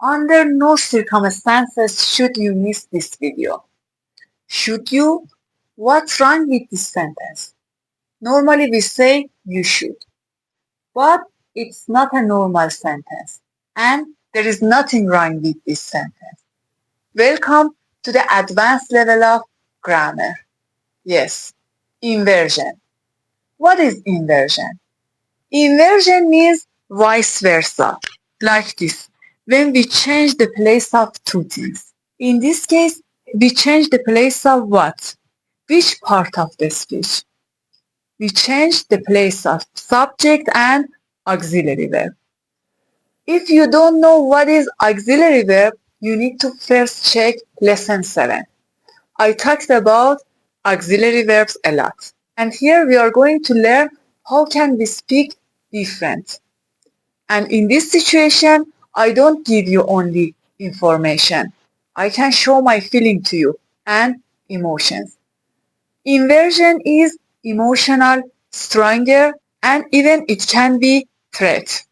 Under no circumstances should you miss this video. Should you? What's wrong with this sentence? Normally we say you should, but it's not a normal sentence, and there is nothing wrong with this sentence. Welcome to the advanced level of grammar. Yes, inversion. What is inversion? Inversion means vice versa, like this, when we change the place of two things. In this case, we change the place of what? Which part of the speech? We change the place of subject and auxiliary verb. If you don't know what is auxiliary verb, you need to first check lesson 7. I talked about auxiliary verbs a lot. And here we are going to learn how can we speak different. And in this situation, I don't give you only information. I can show my feeling to you and emotions. Inversion is emotional, stronger, and even it can be threat.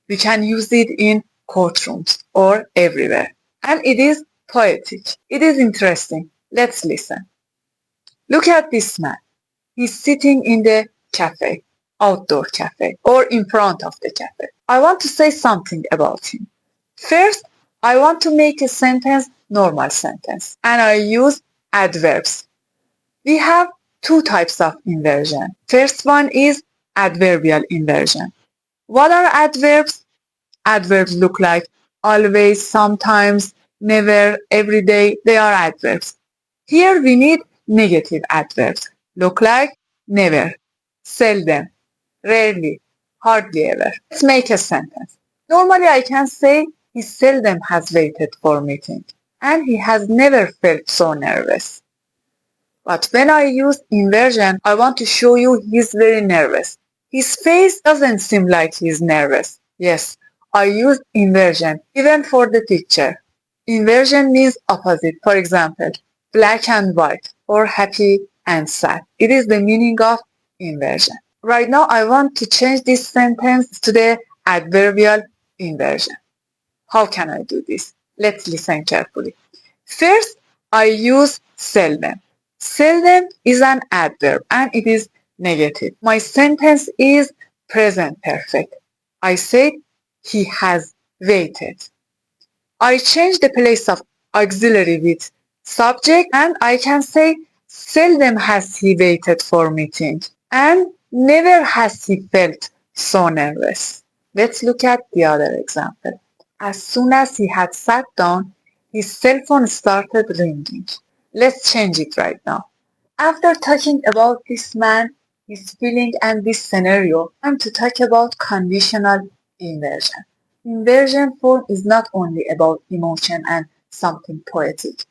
We can use it in courtrooms or everywhere. And it is poetic. It is interesting. Let's listen. Look at this man. He's sitting in the cafe, outdoor cafe, or in front of the cafe. I want to say something about him. First, I want to make a sentence normal sentence, and I use adverbs. We have two types of inversion. First one is adverbial inversion. What are adverbs? Adverbs look like always, sometimes, never, every day. They are adverbs. Here we need negative adverbs. Look like never, seldom, rarely, hardly ever. Let's make a sentence. Normally I can say he seldom has waited for meeting and he has never felt so nervous. But when I use inversion, I want to show you he's very nervous. His face doesn't seem like he's nervous. Yes, I use inversion even for the picture. Inversion means opposite. For example, black and white or happy and sad. It is the meaning of inversion. Right now I want to change this sentence to the adverbial inversion. How can I do this? Let's listen carefully. First, I use seldom. Seldom is an adverb and it is negative. My sentence is present perfect. I said he has waited. I change the place of auxiliary with subject and I can say seldom has he waited for meeting and never has he felt so nervous. Let's look at the other example. As soon as he had sat down, his cell phone started ringing. Let's change it right now. After talking about this man, his feeling and this scenario, I'm to talk about conditional inversion. Inversion form is not only about emotion and something poetic.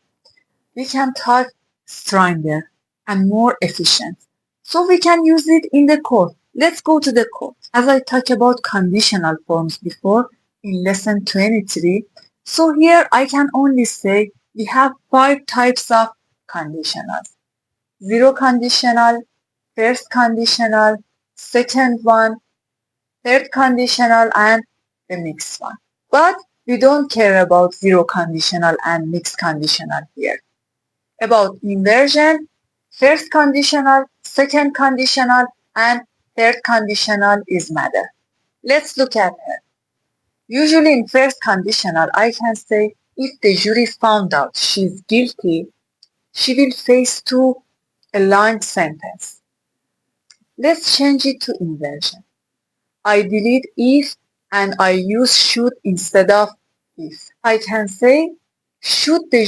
We can talk stronger and more efficient. So we can use it in the code. Let's go to the code. As I talked about conditional forms before in lesson 23, so here I can only say we have 5 types of conditionals. Zero conditional, first conditional, second one, third conditional, and the mixed one. But we don't care about zero conditional and mixed conditional here. About inversion, first conditional, second conditional, and third conditional is matter. Let's look at her. Usually in first conditional, I can say if the jury found out she's guilty, she will face to a long sentence. Let's change it to inversion. I delete if and I use should instead of if. I can say should the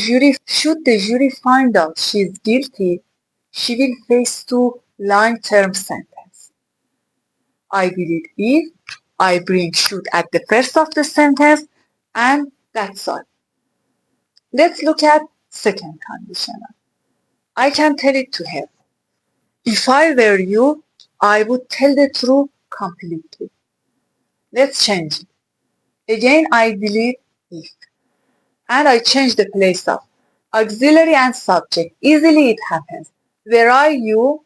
jury find out she's guilty, she will face to long-term sentence. I delete if, I bring should at the first of the sentence, and that's all. Let's look at second conditional. I can tell it to her. If I were you, I would tell the truth completely. Let's change it. Again, I delete if. And I change the place of auxiliary and subject. Easily it happens. Were I you,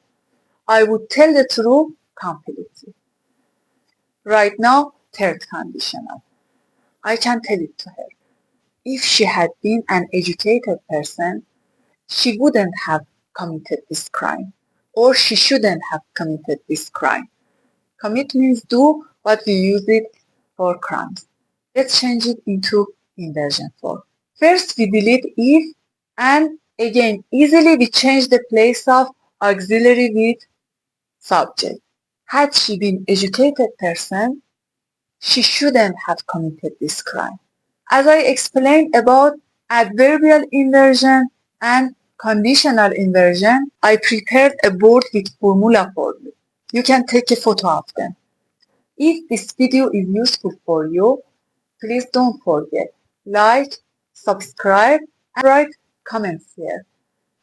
I would tell the truth completely. Right now, third conditional. I can tell it to her. If she had been an educated person, she wouldn't have committed this crime, or she shouldn't have committed this crime. Commit means do, but we use it for crimes. Let's change it into inversion form. First, we delete if, and again, easily we change the place of auxiliary with subject. Had she been educated person, she shouldn't have committed this crime. As I explained about adverbial inversion and conditional inversion, I prepared a board with formula for you. You can take a photo of them. If this video is useful for you, please don't forget, like, subscribe, and write comments here.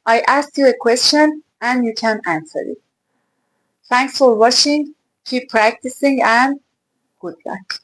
I asked you a question and you can answer it. Thanks for watching, keep practicing, and good luck.